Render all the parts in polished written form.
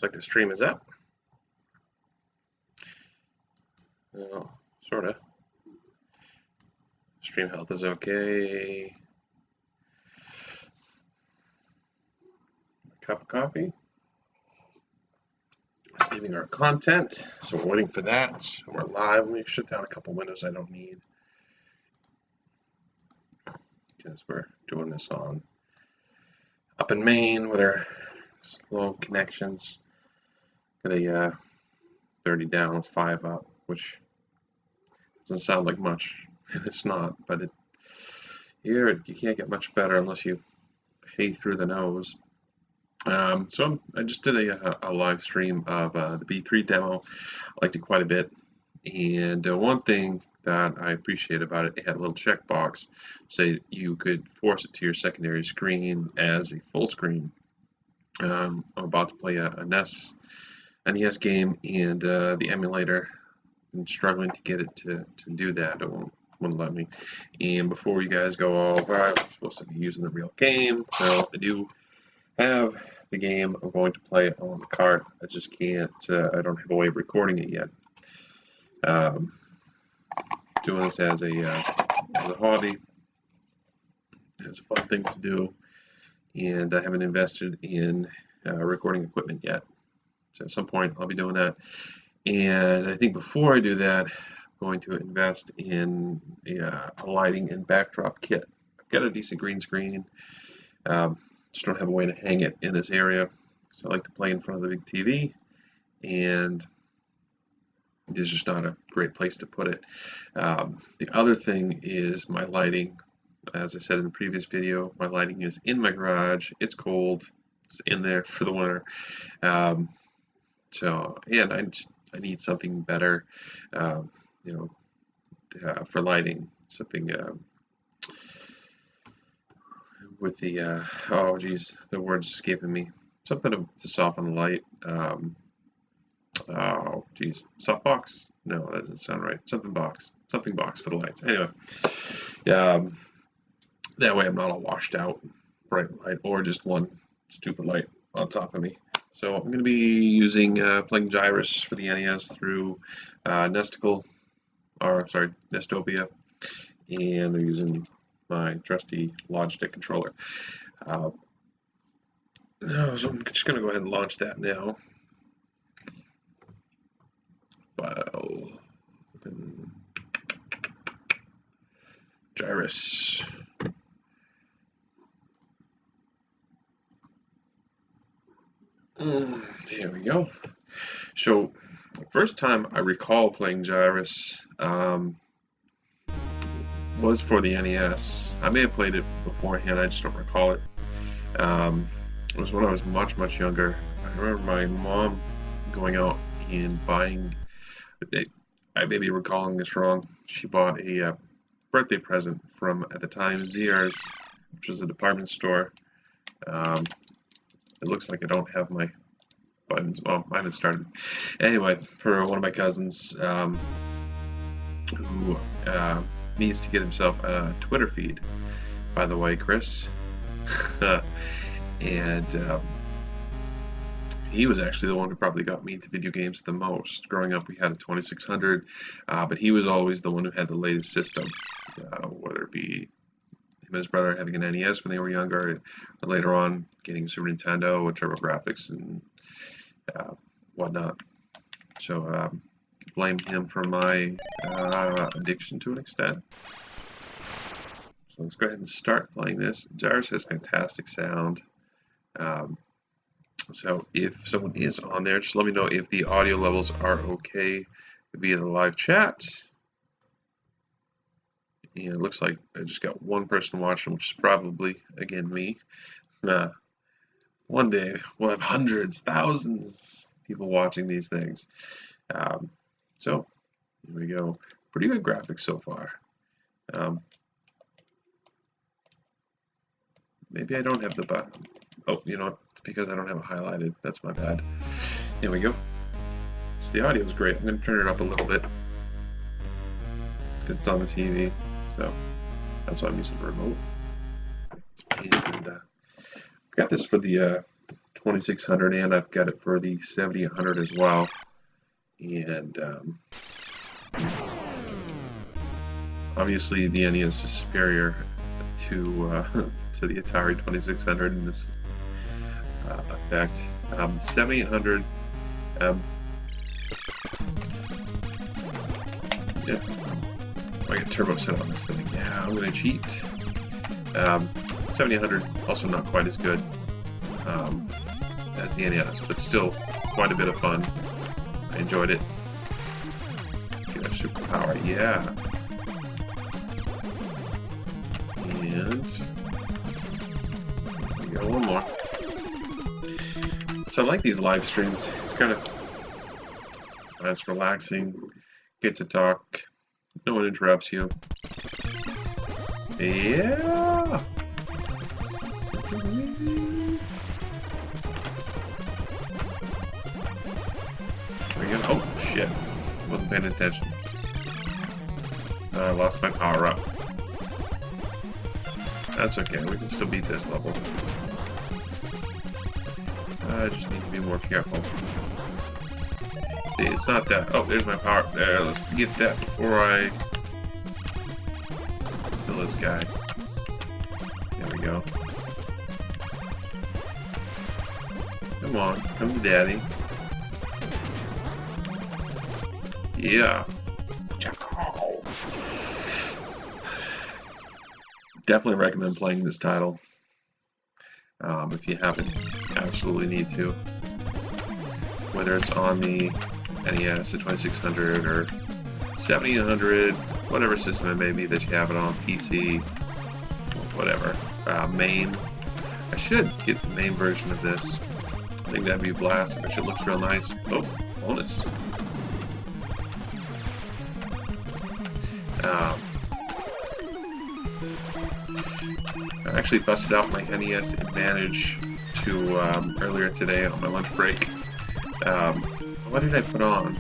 like the stream is up. Sort of. Stream health is okay. Cup of coffee. Saving our content, so we're waiting for that. We're live. Let me shut down a couple windows I don't need, because we're doing this on up in Maine with our slow connections. Got a 30 down, 5 up, which doesn't sound like much. It's not, but here you can't get much better unless you pay through the nose. So I just did a live stream of the B3 demo. I liked it quite a bit, and one thing that I appreciate about it had a little checkbox, so you could force it to your secondary screen as a full screen. I'm about to play a NES game, and the emulator, I'm struggling to get it to do that. It wouldn't let me. And before you guys go over, I'm supposed to be using the real game. So I do have the game I'm going to play on the card. I just can't, I don't have a way of recording it yet. Doing this as a hobby, it's a fun thing to do, and I haven't invested in recording equipment yet. So at some point I'll be doing that, and I think before I do that, I'm going to invest in a lighting and backdrop kit. I've got a decent green screen. Just don't have a way to hang it in this area, so I like to play in front of the big TV, and there's just not a great place to put it. The other thing is my lighting. As I said in the previous video, my lighting is in my garage. It's cold. It's in there for the winter. So yeah, I need something better, for lighting. Something with the oh geez, the word's escaping me. Something to soften the light. Oh geez, softbox? No, that doesn't sound right. Something box for the lights. Anyway, that way I'm not all washed out, bright light, or just one stupid light on top of me. So I'm going to be using playing Gyruss for the NES through Nestopia, and I'm using my trusty Logitech controller. So I'm just going to go ahead and launch that now. File, open Gyruss. There we go. So the first time I recall playing Gyruss was for the NES. I may have played it beforehand, I just don't recall it. It was when I was much younger. I remember my mom going out and buying, I may be recalling this wrong, she bought a birthday present from, at the time, Gyruss, which was a department store. It looks like I don't have my buttons. Well, I haven't started. Anyway, for one of my cousins who needs to get himself a Twitter feed, by the way, Chris. And he was actually the one who probably got me into video games the most. Growing up, we had a 2600, but he was always the one who had the latest system, whether it be him and his brother having an NES when they were younger, or later on getting Super Nintendo with TurboGrafx and whatnot. So blame him for my addiction to an extent. So let's go ahead and start playing this. Gyruss has fantastic sound. So if someone is on there, just let me know if the audio levels are okay via the live chat. And it looks like I just got one person watching, which is probably, again, me. One day we'll have hundreds, thousands of people watching these things. So here we go. Pretty good graphics so far. Maybe I don't have the button. Oh, you know what? It's because I don't have it highlighted. That's my bad. Here we go. So the audio is great. I'm going to turn it up a little bit because it's on the TV. So that's why I'm using the remote. And I've got this for the 2600, and I've got it for the 7000 as well. And obviously the NES is superior to to the Atari 2600 in this effect. 7800, yeah, I get turbo set on this thing. Yeah, I'm gonna cheat. 7800 also not quite as good as the NES, but still quite a bit of fun. I enjoyed it. Get our superpower, yeah. And we got one more. So I like these live streams. It's kind of it's relaxing. Get to talk. No one interrupts you. Yeah. There we go. Oh shit! Wasn't paying attention. I lost my power up. That's okay. We can still beat this level. I just need to be more careful. See, it's not that. Oh, there's my power. There, let's get that before I kill this guy. There we go. Come on, come to daddy. Yeah. Definitely recommend playing this title. If you haven't, absolutely need to. Whether it's on the NES, the 2600, or 7000, whatever system it may be that you have it on, PC, whatever. MAME. I should get the MAME version of this. I think that'd be a blast. It should look real nice. Oh, bonus. I actually busted out my NES Advantage to earlier today on my lunch break. What did I put on?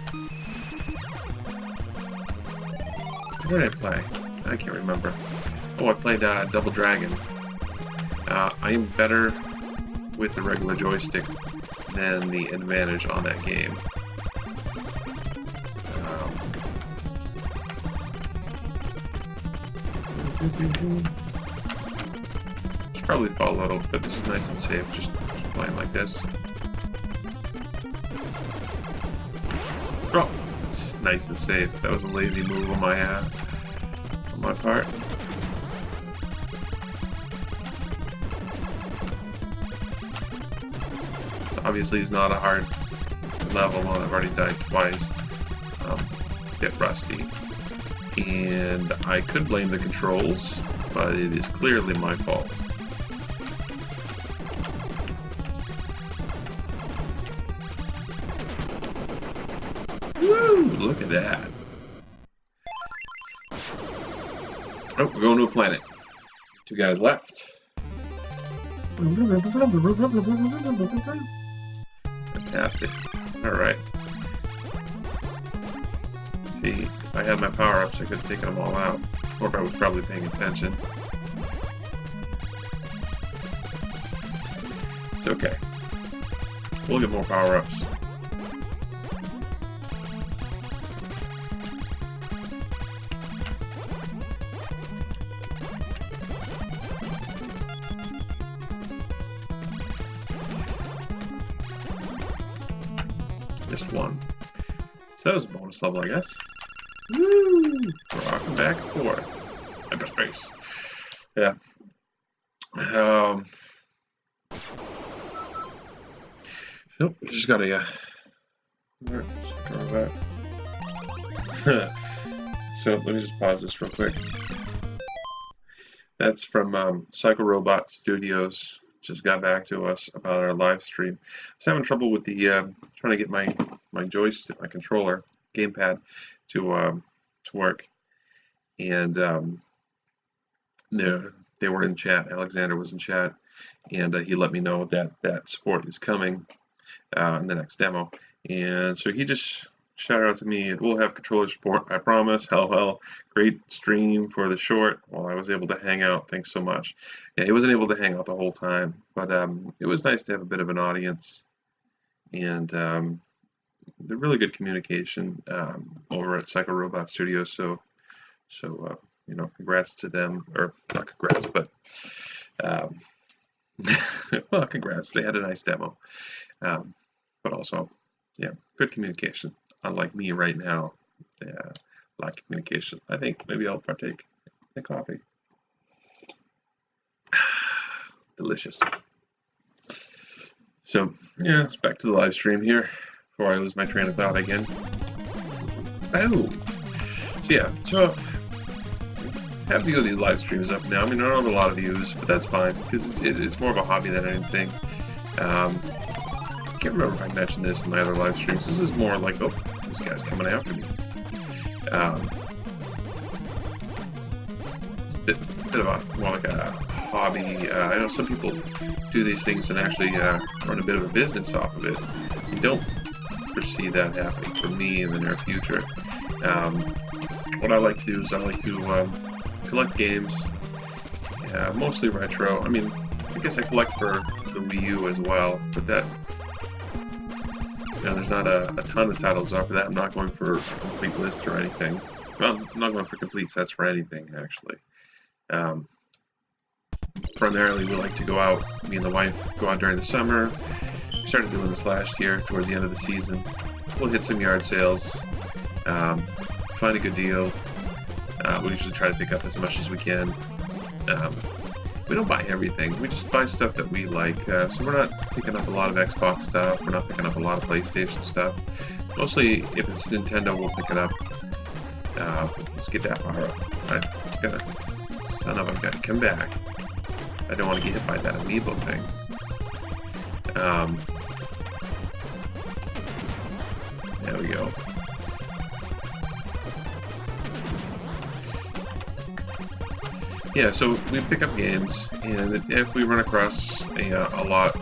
What did I play? I can't remember. Oh, I played Double Dragon. I am better with the regular joystick than the Advantage on that game. Should probably fall a little, but this is nice and safe, just playing like this. Oh, just nice and safe. That was a lazy move on my part. So obviously, it's not a hard level, and I've already died twice. A bit rusty, and I could blame the controls, but it is clearly my fault. Woo! Look at that. Oh, we're going to a planet. 2 guys left. Fantastic. Alright. See, if I had my power-ups, I could have taken them all out. Or if I was probably paying attention. It's okay. We'll get more power-ups. Just one. So that was a bonus level, I guess. Woo! Rocking back and forth. Hyperspace. Yeah. Nope, just gotta, so let me just pause this real quick. That's from Psycho Robot Studios. Just got back to us about our live stream. I was having trouble with the trying to get my joystick, my controller, gamepad to work, and they were in chat. Alexander was in chat, and he let me know that support is coming in the next demo. And so he just shout out to me. It will have controller support, I promise. Hell, great stream for the short while I was able to hang out. Thanks so much. Yeah, he wasn't able to hang out the whole time, but it was nice to have a bit of an audience and the really good communication over at Psycho Robot Studios. So congrats to them, or not congrats, but um, well, congrats. They had a nice demo, but also, yeah, good communication. Unlike me right now, lack of communication. I think maybe I'll partake in the coffee. Delicious. So yeah, it's back to the live stream here before I lose my train of thought again. Oh, so I have a few of these live streams up now. I mean, I don't have a lot of views, but that's fine because it's more of a hobby than anything. I can't remember if I mentioned this in my other live streams. This is more like, oh, this guy's coming after me. It's a bit of a more like a hobby. I know some people do these things and actually run a bit of a business off of it. I don't foresee that happening for me in the near future. What I like to do is I like to collect games, mostly retro. I mean, I guess I collect for the Wii U as well, but that, there's not a ton of titles off of that. I'm not going for a complete list or anything. Well, I'm not going for complete sets for anything, actually. Primarily, we like to go out, me and the wife go out during the summer. We started doing this last year, towards the end of the season. We'll hit some yard sales, find a good deal. We usually try to pick up as much as we can. We don't buy everything. We just buy stuff that we like. So we're not picking up a lot of Xbox stuff. We're not picking up a lot of PlayStation stuff. Mostly, if it's Nintendo, we'll pick it up. Let's get that power up. I just gotta, son of a gun, come back. I don't want to get hit by that amiibo thing. There we go. Yeah, so we pick up games, and if we run across a lot,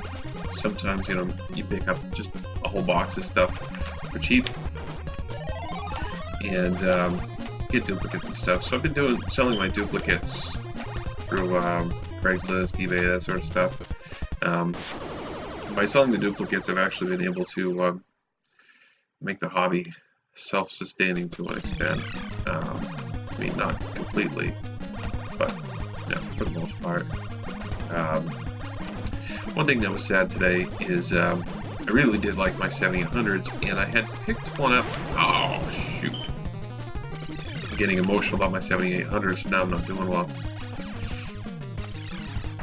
sometimes, you pick up just a whole box of stuff for cheap, and get duplicates and stuff. So I've been selling my duplicates through Craigslist, eBay, that sort of stuff. By selling the duplicates, I've actually been able to make the hobby self-sustaining to an extent. I mean, not completely, but yeah, for the most part. One thing that was sad today is I really did like my 7800s, and I had picked one up. Oh, shoot. I'm getting emotional about my 7800s, now I'm not doing well.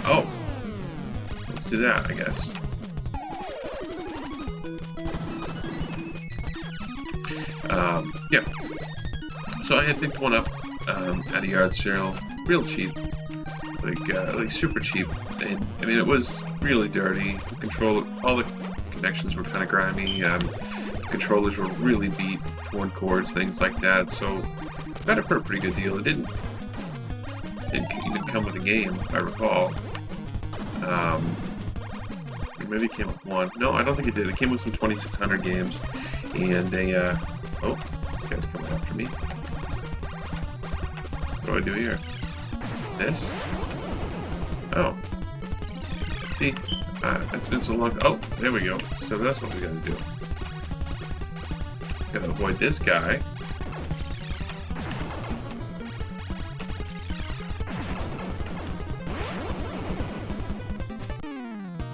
Oh, let's do that, I guess. Yeah. So I had picked one up at a yard sale, real cheap, like super cheap. And I mean, it was really dirty. All the connections were kind of grimy. Controllers were really beat, torn cords, things like that. So I got it for a pretty good deal. It didn't even come with a game, if I recall. Maybe it came with one. No, I don't think it did. It came with some 2600 games and a. Oh, this guy's coming after me. What do I do here? This? Oh. See? It's been so long. Oh, there we go. So that's what we gotta do. Gotta avoid this guy.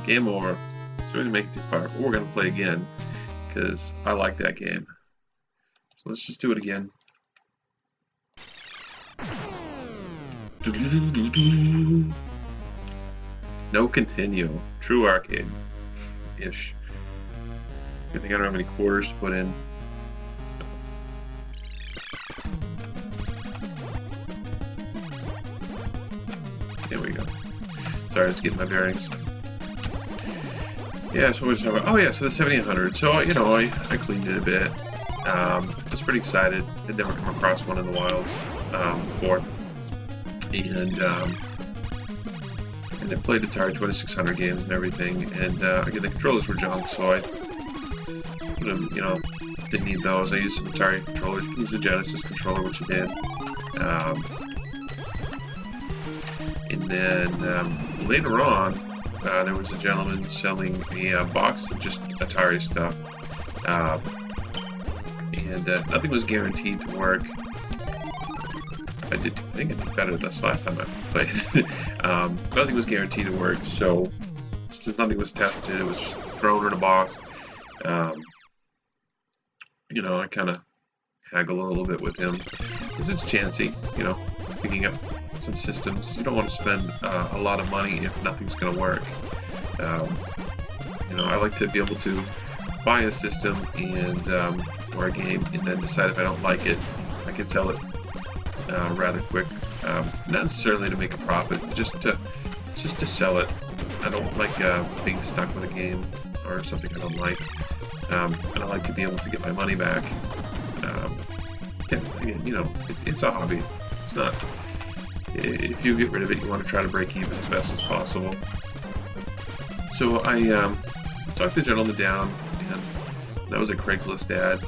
Game over. So we didn't make it too far, but we're gonna play again because I like that game. So let's just do it again. No continue. True arcade-ish. I think I don't have any quarters to put in. There we go. Sorry, let's get my bearings. Yeah, so what's over? Oh yeah, so the 7800. So I cleaned it a bit. I was pretty excited. I'd never come across one in the wilds before, and I played the entire 2600 games and everything. And again, the controllers were junk, so I put them, didn't need those. I used some Atari controllers. You can use a Genesis controller, which I did. And then later on, there was a gentleman selling a box of just Atari stuff. And nothing was guaranteed to work. I think I did better this last time I played. Nothing was guaranteed to work, so since nothing was tested, it was just thrown in a box. You know, I kind of haggle a little bit with him because it's chancy, you know, picking up some systems. You don't want to spend a lot of money if nothing's going to work. You know, I like to be able to buy a system and or a game, and then decide if I don't like it, I can sell it rather quick. Not necessarily to make a profit, just to sell it. I don't like being stuck with a game or something I don't like, and I like to be able to get my money back. You know, it's a hobby. It's not. If you get rid of it, you want to try to break even as best as possible. So I talked the gentleman down, and that was a Craigslist ad.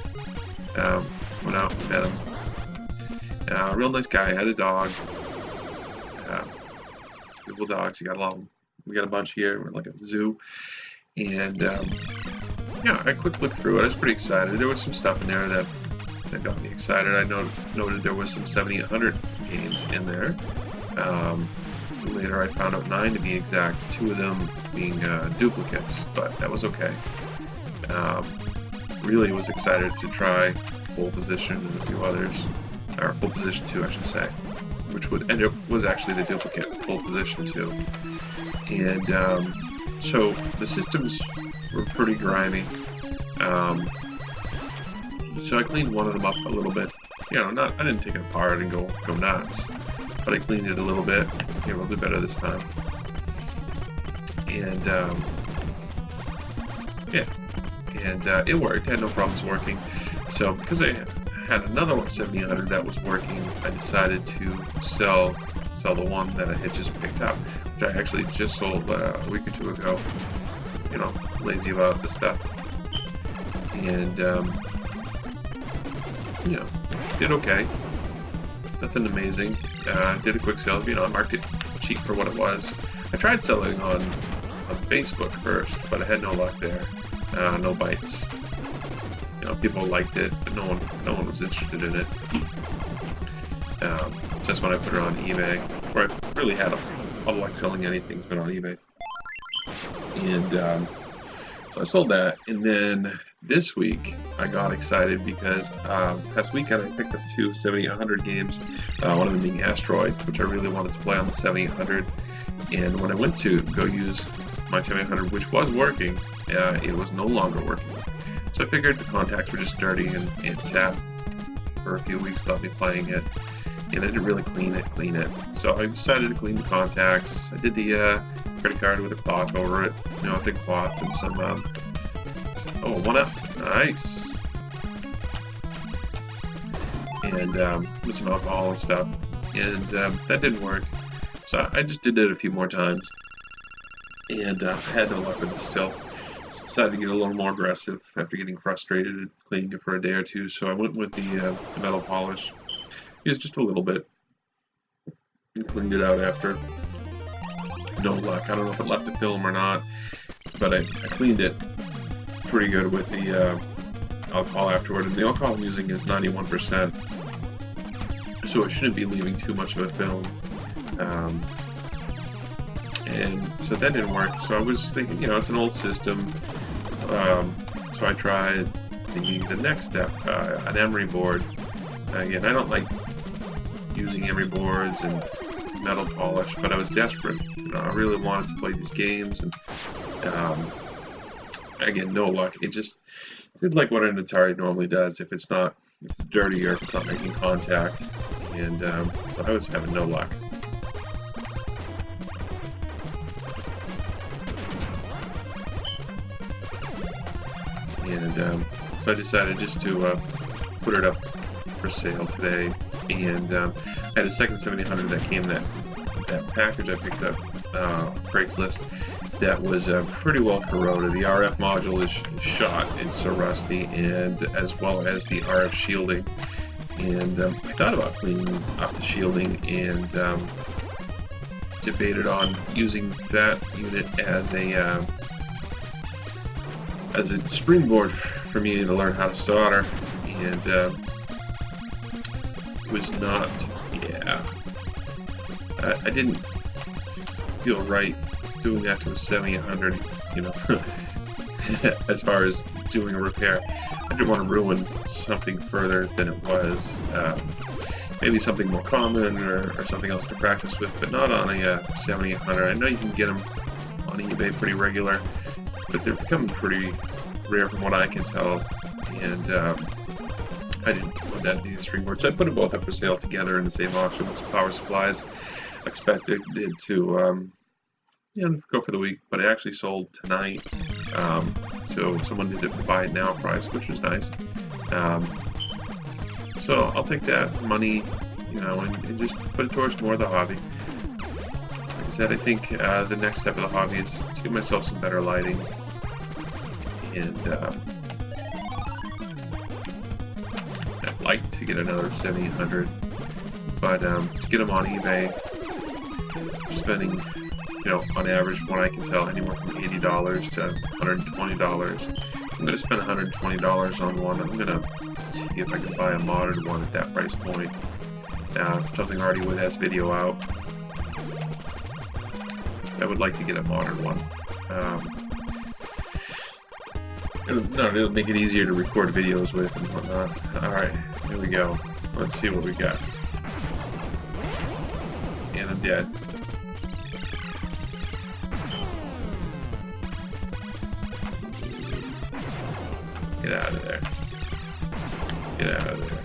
Went out and met him. Real nice guy. Had a dog. Beautiful dogs. He got a lot of them. We got a bunch here. We're like at the zoo. And yeah, I quick looked through it. I was pretty excited. There was some stuff in there that got me excited. I noted there was some 7800 games in there. Later I found out 9 to be exact, 2 of them being duplicates, but that was okay. Really was excited to try Full Position and a few others, or Full Position 2 I should say, which would end up was actually the duplicate Full Position 2. And so the systems were pretty grimy. So I cleaned one of them up a little bit. You know, I didn't take it apart and go nuts, but I cleaned it a little bit. Yeah, we'll do better this time. And yeah, and it worked. I had no problems working. So because I had another one 7800 that was working, I decided to sell the one that I had just picked up, which I actually just sold a week or two ago. You know, lazy about the stuff. And you know, did okay. Nothing amazing. Did a quick sale. You know, I marked it cheap for what it was. I tried selling on Facebook first, but I had no luck there. No bites. You know, people liked it, but no one was interested in it. Just when I put it on eBay, where I really had a luck selling anything's been on eBay. And so I sold that, and then this week I got excited because past weekend I picked up 2 7800 games, one of them being Asteroid, which I really wanted to play on the 7800. And when I went to go use my 7800, which was working, it was no longer working. So I figured the contacts were just dirty, and it sat for a few weeks without me playing it, and I didn't really clean it. So I decided to clean the contacts. I did the credit card with a cloth over it, you know, a thick cloth, and some oh, 1up, nice, and with some alcohol and stuff, and that didn't work. So I just did it a few more times, and I had no luck with it still. Decided to get a little more aggressive after getting frustrated and cleaning it for a day or two. So I went with the metal polish. Used just a little bit and cleaned it out after. No luck. I don't know if it left a film or not, but I cleaned it pretty good with the alcohol afterward. And the alcohol I'm using is 91%, so it shouldn't be leaving too much of a film. And so that didn't work. So I was thinking, you know, it's an old system. So I tried thinking the next step, an emery board. Again, I don't like using emery boards and metal polish, but I was desperate. You know, I really wanted to play these games, and again, no luck. It did like what an Atari normally does. If it's dirty or if it's not making contact, and I was having no luck. And so I decided just to put it up for sale today. And I had a second 7800 that came that package I picked up, Craigslist. that was pretty well corroded. The RF module is shot, it's so rusty, and as well as the RF shielding. And I thought about cleaning up the shielding and debated on using that unit as a springboard for me to learn how to solder, and was not, yeah, I didn't feel right doing that to a 7800, you know, as far as doing a repair. I didn't want to ruin something further than it was. Maybe something more common or something else to practice with, but not on a 7800. I know you can get them on eBay pretty regular, but they're becoming pretty rare from what I can tell, and I didn't want that to be a springboard, so I put them both up for sale together in the same auction with some power supplies. I expected it to go for the week, but it actually sold tonight, so someone did it buy it now price, which was nice. So I'll take that money, you know, and just put it towards more of the hobby. Like I said, I think the next step of the hobby is to give myself some better lighting, and I'd like to get another 7800, but to get them on eBay, spending, you know, on average, from what I can tell, anywhere from $80 to $120. I'm going to spend $120 on one. I'm going to see if I can buy a modded one at that price point. Something already with S video out. I would like to get a modded one. It'll make it easier to record videos with and whatnot. Alright, here we go. Let's see what we got. And I'm dead. Get out of there. Get out of there.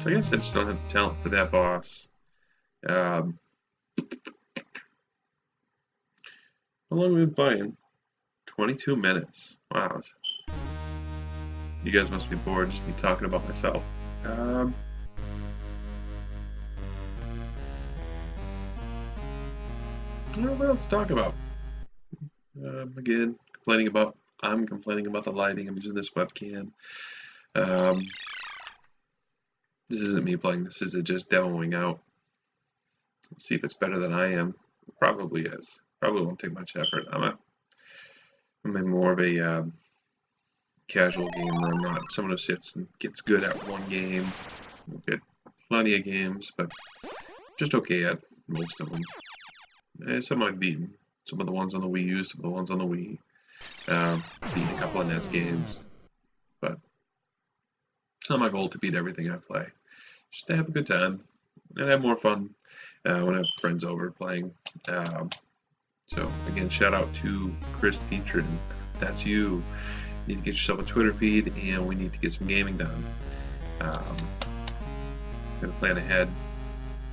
So I guess I just don't have the talent for that boss. How long have we been playing? 22 minutes. Wow. You guys must be bored just me talking about myself. What else to talk about? Again, I'm complaining about the lighting. I'm using this webcam. This isn't me playing. This is just demoing out. Let's see if it's better than I am. It probably is. Probably won't take much effort. I'm more of a casual gamer. I'm not someone who sits and gets good at one game. I get plenty of games, but just okay at most of them. Some I've beaten. Some of the ones on the Wii U, some of the ones on the Wii. Beat a couple of NES games. But it's not my goal to beat everything I play. Just to have a good time and have more fun when I have friends over playing. So again, shout out to Chris Petrin. That's you. You need to get yourself a Twitter feed, and we need to get some gaming done. Gonna plan ahead,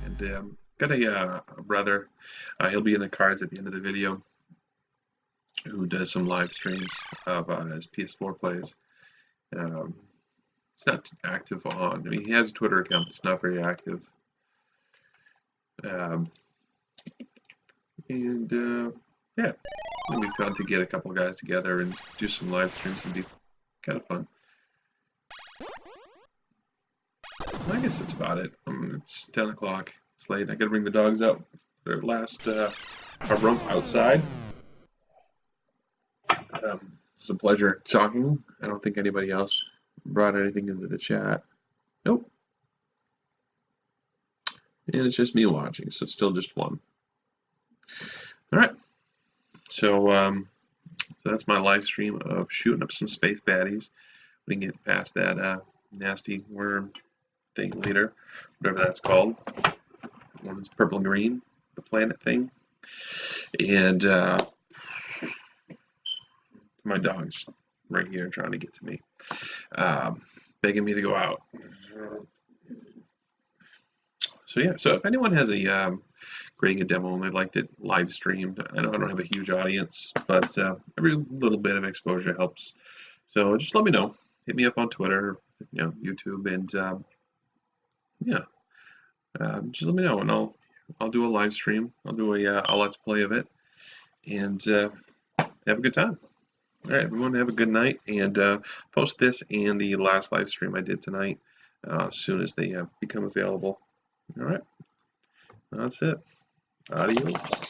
and got a brother. He'll be in the cards at the end of the video, who does some live streams of his PS4 plays. It's not active on. I mean, he has a Twitter account, but it's not very active. Yeah, it'll be fun to get a couple guys together and do some live streams. It'd be kind of fun. I guess that's about it. It's 10 o'clock. It's late. I gotta bring the dogs out for their last romp outside. It's a pleasure talking. I don't think anybody else brought anything into the chat. Nope. And it's just me watching, so it's still just one. All right. So that's my live stream of shooting up some space baddies. We can get past that nasty worm thing later, whatever that's called. One is purple and green, the planet thing. And my dog's right here trying to get to me, begging me to go out. So yeah, so if anyone has a creating a demo and they'd like it live streamed, I know I don't have a huge audience, but every little bit of exposure helps. So just let me know. Hit me up on Twitter, YouTube, and Yeah, just let me know, and I'll do a live stream. I'll do a let's play of it, and have a good time. All right, everyone, have a good night, and post this and the last live stream I did tonight as soon as they become available. All right, that's it. Adios.